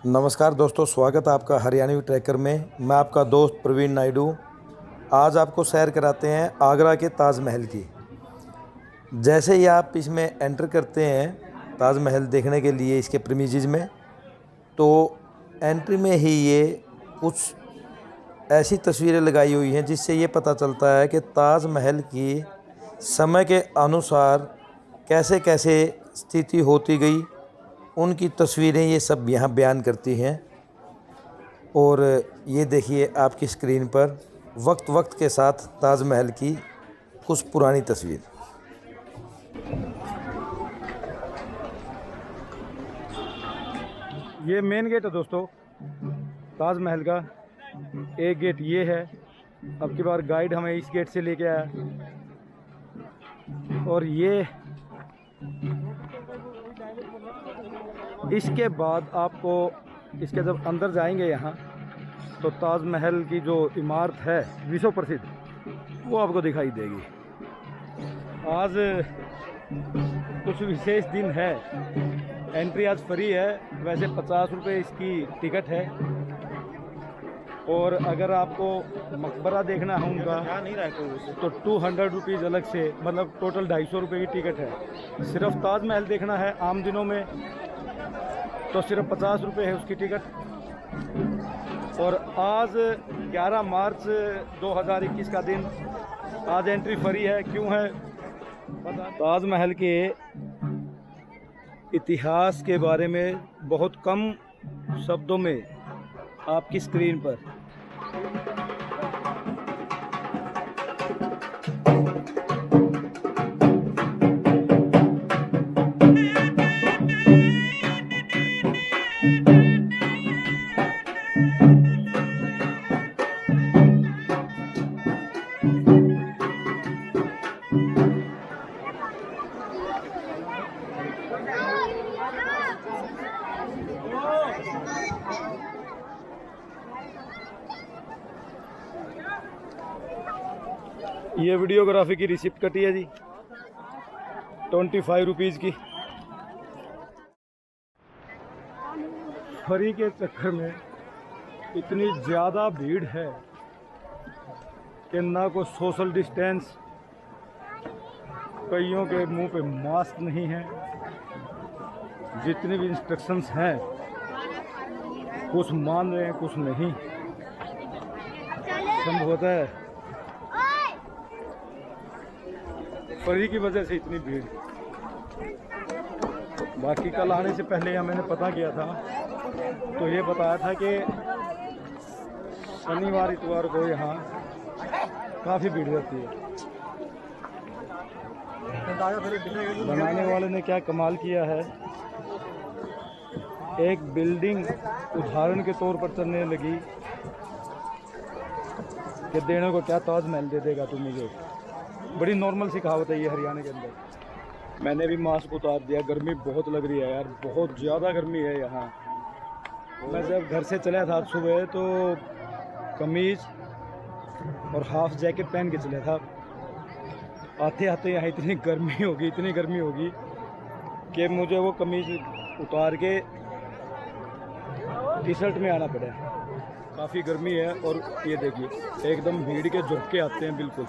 नमस्कार दोस्तों, स्वागत है आपका हरियाणवी ट्रैकर में। मैं आपका दोस्त प्रवीण नायडू। आज आपको सैर कराते हैं आगरा के ताजमहल की। जैसे ही आप इसमें एंटर करते हैं ताजमहल देखने के लिए इसके प्रीमिसेस में, तो एंट्री में ही ये कुछ ऐसी तस्वीरें लगाई हुई हैं जिससे ये पता चलता है कि ताजमहल की समय के अनुसार कैसे कैसे स्थिति होती गई, उनकी तस्वीरें ये सब यहाँ बयान करती हैं। और ये देखिए आपकी स्क्रीन पर वक्त वक्त के साथ ताजमहल की कुछ पुरानी तस्वीर। ये मेन गेट है दोस्तों ताजमहल का। एक गेट ये है, अब की बार गाइड हमें इस गेट से लेके आया। और ये इसके बाद आपको इसके जब अंदर जाएंगे यहाँ, तो ताजमहल की जो इमारत है विश्व प्रसिद्ध, वो आपको दिखाई देगी। आज कुछ विशेष दिन है, एंट्री आज फ्री है। वैसे 50 रुपये इसकी टिकट है। और अगर आपको मकबरा देखना है उनका तो 200 रुपीज़ अलग से, मतलब टोटल 250 रुपये की टिकट है। सिर्फ ताजमहल देखना है आम दिनों में तो सिर्फ 50 रुपये है उसकी टिकट। और आज 11 मार्च 2021 का दिन, आज एंट्री फ्री है। क्यों है? ताजमहल के इतिहास के बारे में बहुत कम शब्दों में आपकी स्क्रीन पर। ये वीडियोग्राफी की रिसिप्ट कटी है जी, 25 रुपीज़ की। फ्री के चक्कर में इतनी ज़्यादा भीड़ है कि ना कोई सोशल डिस्टेंस, कईयों के मुंह पे मास्क नहीं है। जितनी भी इंस्ट्रक्शंस हैं कुछ मान रहे हैं कुछ नहीं। संभवतः है फ्री की वजह से इतनी भीड़। बाकी कल आने से पहले यहाँ मैंने पता किया था, तो ये बताया था कि शनिवार इतवार को यहाँ काफ़ी भीड़ रहती है। बनाने वाले ने क्या कमाल किया है, एक बिल्डिंग उदाहरण के तौर पर चलने लगी कि देने को क्या ताजमहल दे देगा तू मुझे। बड़ी नॉर्मल सी कहावत है ये हरियाणा के अंदर। मैंने भी मास्क उतार दिया, गर्मी बहुत लग रही है यार, बहुत ज़्यादा गर्मी है यहाँ। मैं जब घर से चला था सुबह तो कमीज़ और हाफ जैकेट पहन के चला था। आते आते यहाँ इतनी गर्मी होगी कि मुझे वो कमीज़ उतार के टी शर्ट में आना पड़ा। काफ़ी गर्मी है। और ये देखिए एकदम भीड़ के झुक्के आते हैं, बिल्कुल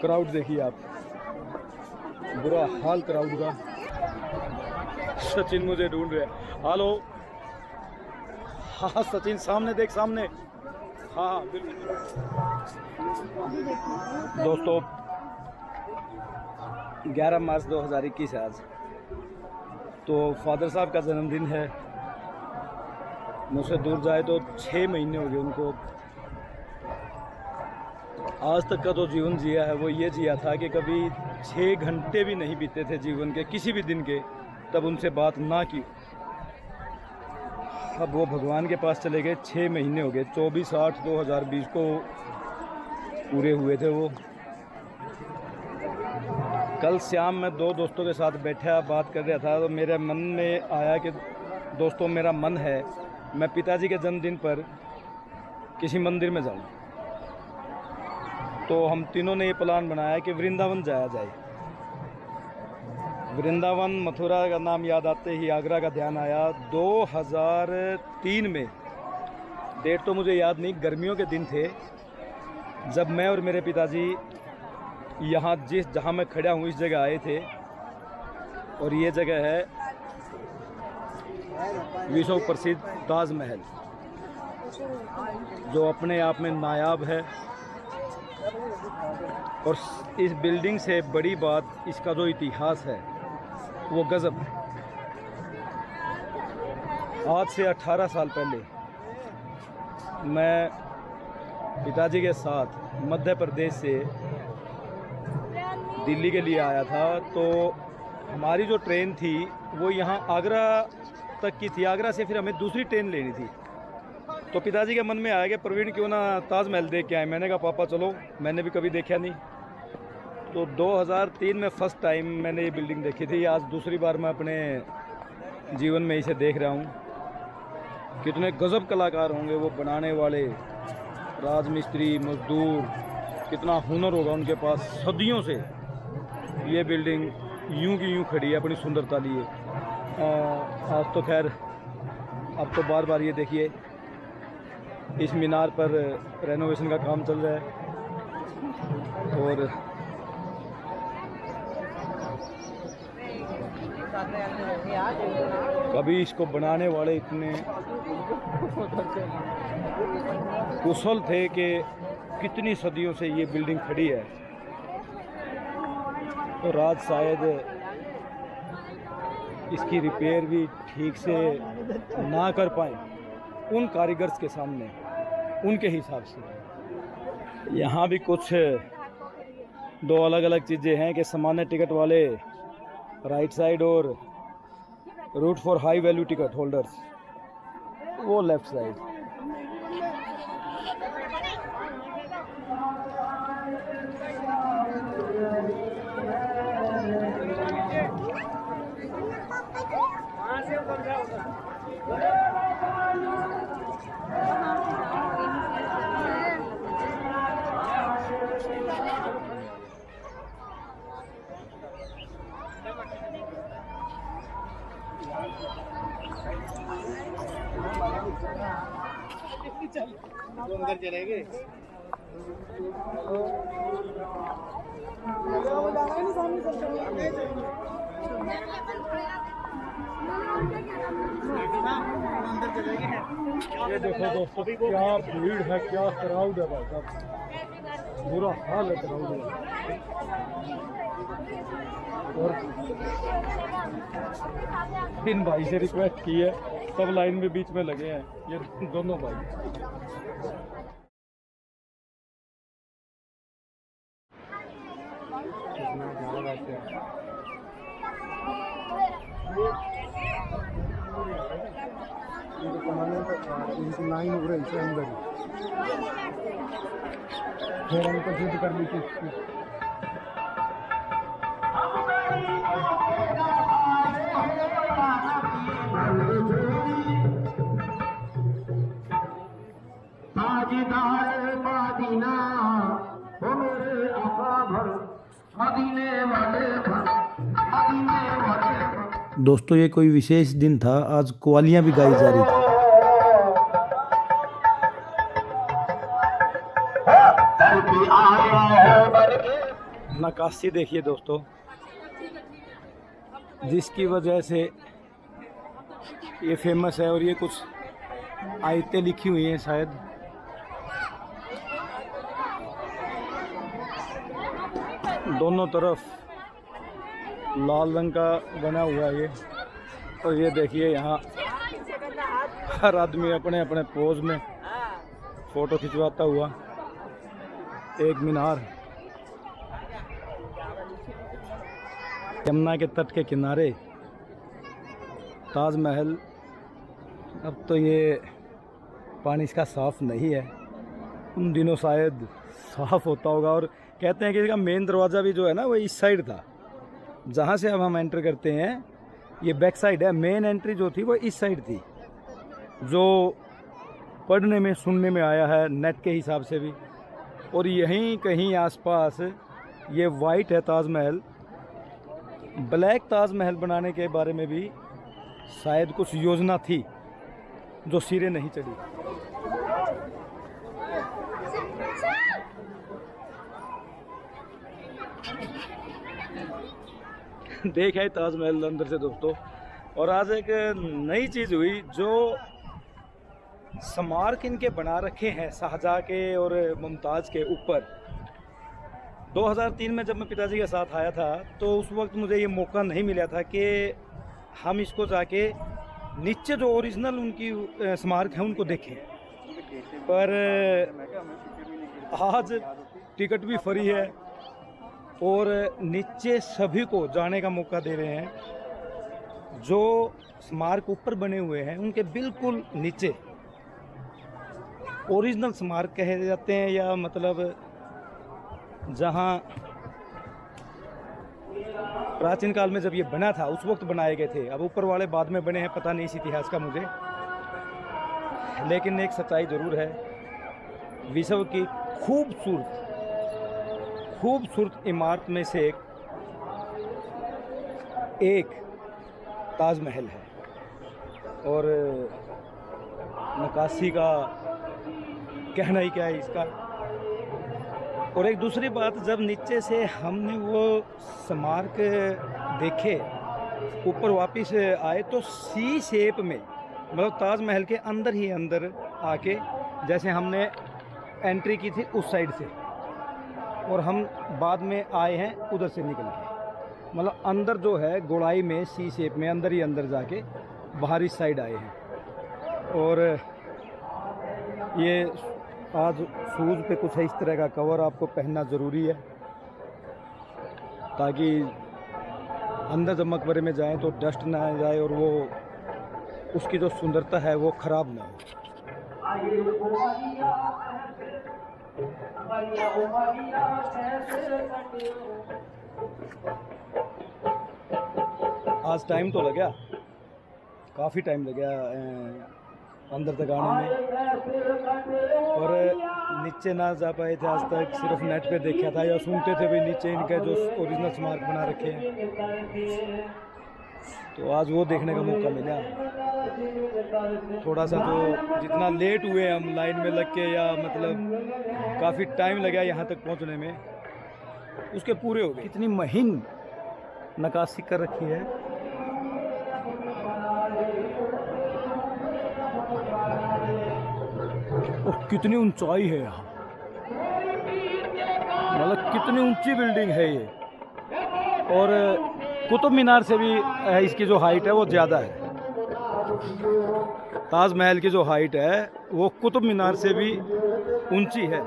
क्राउड देखिए आप, बुरा हाल क्राउड का। सचिन मुझे ढूंढ रहे हैं। हेलो, हाँ सचिन सामने देख, सामने। हाँ बिल्कुल। दोस्तों 11 मार्च 2021 है आज, तो फादर साहब का जन्मदिन है। मुझसे दूर जाए तो 6 महीने हो गए उनको। आज तक का जो जीवन जिया है वो ये जिया था कि कभी 6 घंटे भी नहीं बीते थे जीवन के किसी भी दिन के तब उनसे बात ना की। अब वो भगवान के पास चले गए। 6 महीने हो गए, 24/8/2020 को पूरे हुए थे वो। कल शाम मैं 2 दोस्तों के साथ बैठा बात कर रहा था, तो मेरे मन में आया कि दोस्तों मेरा मन है मैं पिताजी के जन्मदिन पर किसी मंदिर में जाऊं। तो हम तीनों ने ये प्लान बनाया कि वृंदावन जाया जाए। वृंदावन मथुरा का नाम याद आते ही आगरा का ध्यान आया। 2003 में, डेट तो मुझे याद नहीं, गर्मियों के दिन थे, जब मैं और मेरे पिताजी यहाँ जहाँ मैं खड़ा हूँ इस जगह आए थे। और ये जगह है विश्व प्रसिद्ध ताजमहल, जो अपने आप में नायाब है। और इस बिल्डिंग से बड़ी बात, इसका जो इतिहास है वो गजब है। आज से 18 साल पहले मैं पिताजी के साथ मध्य प्रदेश से दिल्ली के लिए आया था। तो हमारी जो ट्रेन थी वो यहाँ आगरा तक की थी। आगरा से फिर हमें दूसरी ट्रेन लेनी थी। तो पिताजी के मन में आया कि प्रवीण क्यों ना ताजमहल देख के आए। मैंने कहा पापा चलो, मैंने भी कभी देखा नहीं। तो 2003 में फ़र्स्ट टाइम मैंने ये बिल्डिंग देखी थी। आज दूसरी बार मैं अपने जीवन में इसे देख रहा हूँ। कितने गजब कलाकार होंगे वो बनाने वाले, राजमिस्त्री, मजदूर, कितना हुनर होगा उनके पास। सदियों से ये बिल्डिंग यूं की यूं खड़ी है अपनी सुंदरता लिए। आज तो खैर, अब तो बार बार ये देखिए, इस मीनार पर रेनोवेशन का काम चल रहा है। और कभी इसको बनाने वाले इतने कुशल थे कि कितनी सदियों से ये बिल्डिंग खड़ी है। और आज शायद इसकी रिपेयर भी ठीक से ना कर पाए उन कारीगर्स के सामने, उनके हिसाब से। यहाँ भी कुछ दो अलग अलग चीज़ें हैं कि सामान्य टिकट वाले राइट साइड और route for high value ticket holders वो लेफ्ट साइड। अंदर चलेंगे। ये देखो दोस्तों, क्या भीड़ है, क्या क्राउड है भाई साहब, बुरा हाल है क्राउड है। और इन भाई से रिक्वेस्ट की है, सब लाइन में बीच में लगे हैं ये दोनों भाई। इनकी लाइन हो रही है अंदर, फिर हमको शुद्ध कर ली थी। दोस्तों ये कोई विशेष दिन था, आज कव्वालियाँ भी गाई जा रही थी। नक्काशी देखिए दोस्तों, जिसकी वजह से ये फेमस है। और ये कुछ आयतें लिखी हुई हैं शायद। दोनों तरफ लाल रंग का बना हुआ है ये। और ये देखिए यहाँ हर आदमी अपने अपने पोज में फ़ोटो खिंचवाता हुआ। एक मीनार यमुना के तट के किनारे ताजमहल। अब तो ये पानी इसका साफ़ नहीं है, उन दिनों शायद साफ़ होता होगा। और कहते हैं कि इसका मेन दरवाज़ा भी जो है ना वो इस साइड था, जहाँ से अब हम एंटर करते हैं ये बैक साइड है। मेन एंट्री जो थी वो इस साइड थी, जो पढ़ने में सुनने में आया है नेट के हिसाब से भी। और यहीं कहीं आसपास ये वाइट है ताजमहल, ब्लैक ताजमहल बनाने के बारे में भी शायद कुछ योजना थी जो सिरे नहीं चढ़ी। देखा है ताजमहल अंदर से दोस्तों। और आज एक नई चीज़ हुई, जो स्मारक इनके बना रखे हैं शाहजहाँ के और मुमताज़ के ऊपर। 2003 में जब मैं पिताजी के साथ आया था तो उस वक्त मुझे ये मौका नहीं मिला था कि हम इसको जाके नीचे जो ओरिजिनल उनकी स्मारक है उनको देखें। पर आज टिकट भी फ्री है और नीचे सभी को जाने का मौका दे रहे हैं। जो स्मारक ऊपर बने हुए हैं उनके बिल्कुल नीचे ओरिजिनल स्मारक कहे जाते हैं, या मतलब जहाँ प्राचीन काल में जब ये बना था उस वक्त बनाए गए थे। अब ऊपर वाले बाद में बने हैं, पता नहीं इस इतिहास का मुझे, लेकिन एक सच्चाई ज़रूर है, विश्व की खूबसूरत इमारत में से एक ताजमहल है। और नक्काशी का कहना ही क्या है इसका। और एक दूसरी बात, जब नीचे से हमने वो स्मारक देखे ऊपर वापस आए तो सी शेप में, मतलब ताजमहल के अंदर ही अंदर आके, जैसे हमने एंट्री की थी उस साइड से और हम बाद में आए हैं उधर से निकल के, मतलब अंदर जो है गोलाई में सी शेप में अंदर ही अंदर जाके बाहरी साइड आए हैं। और ये आज शूज़ पे कुछ है इस तरह का कवर आपको पहनना ज़रूरी है, ताकि अंदर जब मकबरे में जाएं तो डस्ट ना आ जाए और वो उसकी जो सुंदरता है वो ख़राब ना हो। आज टाइम तो लगा, काफ़ी टाइम लगा अंदर तक आने में, और नीचे ना जा पाए थे आज तक, सिर्फ नेट पे देखा था या सुनते थे भाई नीचे इनके जो ओरिजिनल स्मारक बना रखे हैं। तो आज वो देखने का मौका मिला। थोड़ा सा जो जितना लेट हुए हम लाइन में लग के, या मतलब काफ़ी टाइम लगा यहाँ तक पहुँचने में, उसके पूरे हो गए। कितनी महीन नक्काशी कर रखी है। और कितनी ऊंचाई है यहाँ, मतलब कितनी ऊंची बिल्डिंग है ये। और कुतुब मीनार से भी इसकी जो हाइट है वो ज़्यादा है। ताजमहल की जो हाइट है वो कुतुब मीनार से भी ऊंची है।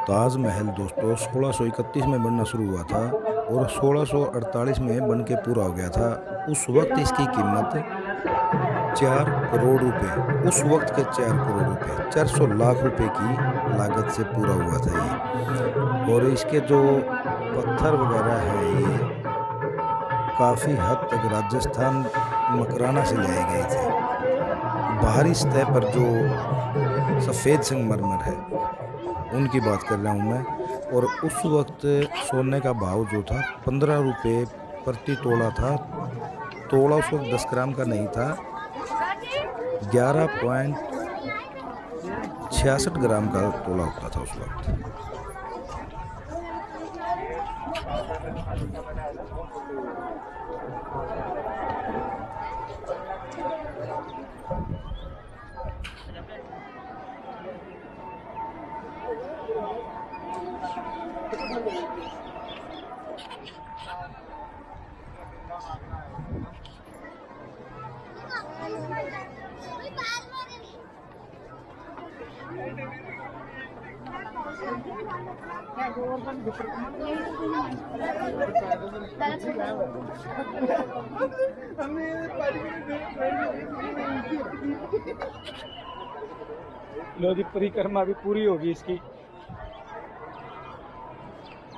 ताजमहल दोस्तों 1631 में बनना शुरू हुआ था और 1648 में बन के पूरा हो गया था। उस वक्त इसकी कीमत 4 करोड़ रुपए, उस वक्त के 4 करोड़ रुपए, 400 लाख रुपए की लागत से पूरा हुआ था ये। और इसके जो पत्थर वगैरह है ये काफ़ी हद तक राजस्थान मकराना से लाए गए थे। बाहरी सतह पर जो सफ़ेद संगमरमर है उनकी बात कर रहा हूँ मैं। और उस वक्त सोने का भाव जो था 15 रुपये प्रति तोला था। तोला उस वक्त 10 ग्राम का नहीं था, 11.66 ग्राम का तोला होता था उस वक्त। लो जी, परिक्रमा भी पूरी होगी इसकी।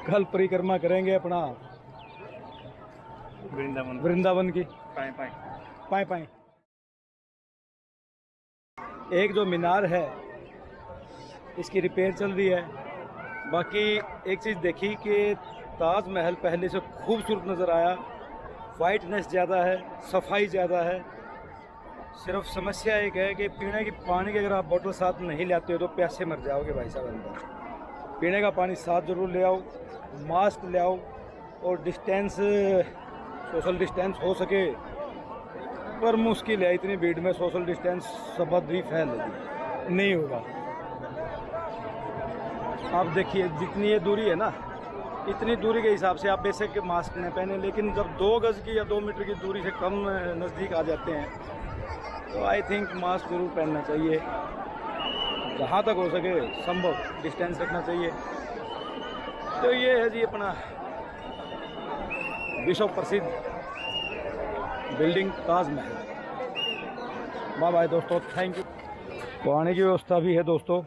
कल परिक्रमा करेंगे अपना वृंदावन की। पाए पाए एक जो मीनार है इसकी रिपेयर चल रही है। बाकी एक चीज़ देखी कि ताजमहल पहले से खूबसूरत नज़र आया, वाइटनेस ज़्यादा है, सफाई ज़्यादा है। सिर्फ समस्या एक है कि पीने की पानी की अगर आप बोतल साथ नहीं लाते हो तो प्यासे मर जाओगे भाई साहब अंदर। पीने का पानी साथ ज़रूर ले आओ, मास्क ले आओ और डिस्टेंस, सोशल डिस्टेंस हो सके, पर मुश्किल है इतनी भीड़ में सोशल डिस्टेंस शब्द भी फैल नहीं होगा। आप देखिए जितनी ये दूरी है ना, इतनी दूरी के हिसाब से आप बेशक मास्क न पहने, लेकिन जब 2 गज़ की या 2 मीटर की दूरी से कम नज़दीक आ जाते हैं तो आई थिंक मास्क जरूर पहनना चाहिए। जहाँ तक हो सके संभव डिस्टेंस रखना चाहिए। तो ये है जी अपना विश्व प्रसिद्ध बिल्डिंग ताजमहल। बाय बाय दोस्तों, थैंक यू। पानी की व्यवस्था भी है दोस्तों।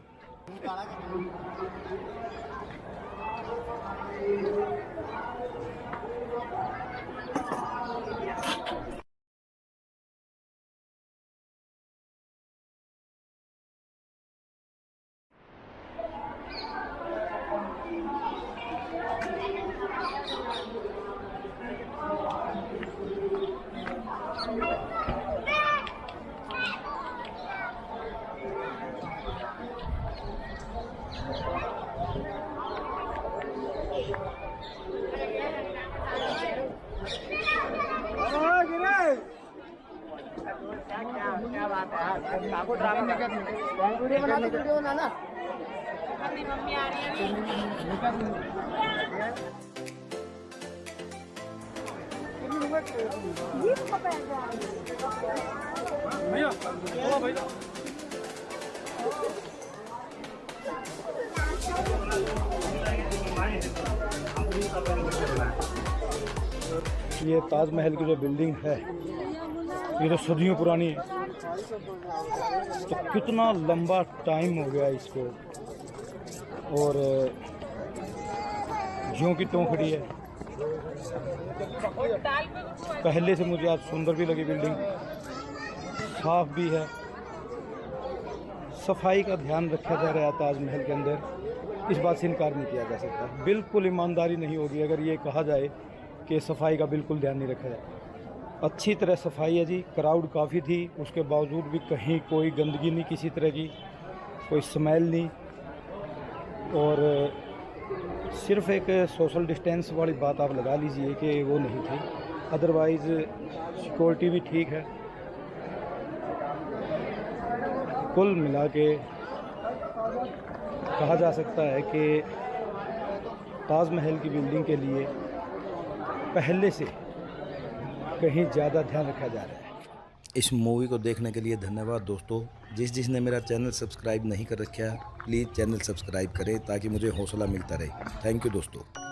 क्या बात है? आपको ड्रामा में क्या वीडियो बना दो, वीडियो बना ना। अपनी मम्मी आ रही है भैया, भैया ये ताजमहल की जो बिल्डिंग है ये तो सदियों पुरानी है। तो कितना लंबा टाइम हो गया इसको, और ज्यों की त्यों खड़ी है। पहले से मुझे आज सुंदर भी लगी बिल्डिंग, साफ भी है, सफाई का ध्यान रखा जा रहा है ताजमहल के अंदर। इस बात से इनकार नहीं किया जा सकता। बिल्कुल ईमानदारी नहीं होगी अगर ये कहा जाए कि सफाई का बिल्कुल ध्यान नहीं रखा जाए। अच्छी तरह सफाई है जी। क्राउड काफ़ी थी, उसके बावजूद भी कहीं कोई गंदगी नहीं, किसी तरह की कोई स्मेल नहीं, और सिर्फ एक सोशल डिस्टेंस वाली बात आप लगा लीजिए कि वो नहीं थी। अदरवाइज़ सिक्योरिटी भी ठीक है। कुल मिला के कहा जा सकता है कि ताजमहल की बिल्डिंग के लिए पहले से कहीं ज़्यादा ध्यान रखा जा रहा है। इस मूवी को देखने के लिए धन्यवाद दोस्तों। जिसने मेरा चैनल सब्सक्राइब नहीं कर रखा है प्लीज़ चैनल सब्सक्राइब करें ताकि मुझे हौसला मिलता रहे। थैंक यू दोस्तों।